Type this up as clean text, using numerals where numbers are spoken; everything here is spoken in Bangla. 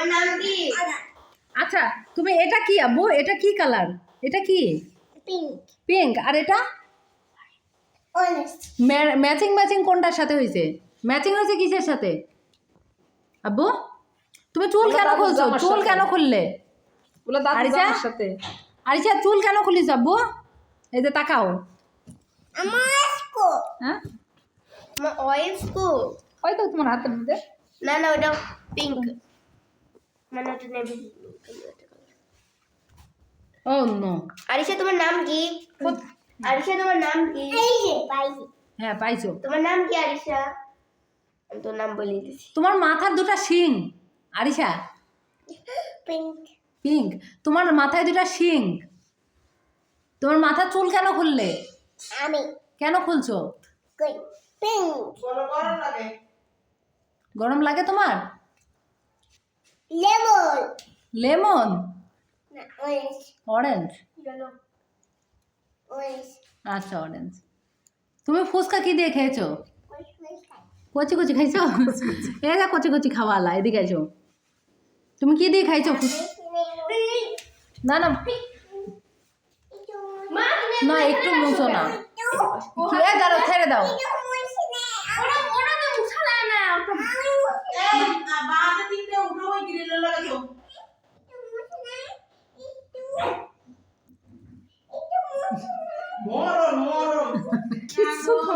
তোমার নাম কি? আচ্ছা তুমি এটা কি আব্বু, এটা কি কালার? এটা কি? পিঙ্ক। পিঙ্ক। আর এটা অরেঞ্জ। ম্যাচিং ম্যাচিং কোনটার সাথে হয়েছে? ম্যাচিং হয়েছে কিসের সাথে আব্বু? তুমি চুল কেন খুলছো? চুল কেন খুললে? আরিশা আরিশা চুল কেন খুলিস আব্বু? এই যে তাকাও। আমার কো হ্যাঁ আমার অরেঞ্জ কো ওই তো তোমার হাতের মধ্যে। না না ওটা পিঙ্ক মানে ওটা নেভি। ও নো। আরিশা তোমার নাম কি? আরিশা তোমার নাম কি? এই যে পাইছি। হ্যাঁ পাইছো। তোমার নাম কি আরিশা? আমি তোর নাম বলে দিছি। তোমার মাথার দুটা শিং আরিশা। পিঙ্ক। পিঙ্ক। তোমার মাথায় দুটা শিং। তোমার মাথার চুল কেন খুললে? আমি কেন খুলছো? কই পিঙ্ক। গরম লাগে তোমার? লেমন। লেমন। না অরেঞ্জ। অরেঞ্জ। ইয়েলো। অরেঞ্জ। আচ্ছা অরেঞ্জ। তুমি ফুচকা কি দিয়ে খেয়েছো? কচি কচি খাইছো? এই যা কচি কচি খাওয়ালা, এদিকে আইছো। তুমি কি দিয়ে খাইছো? না না না একটু মুছো না। এ দাঁড়াও, ছেড়ে দাও।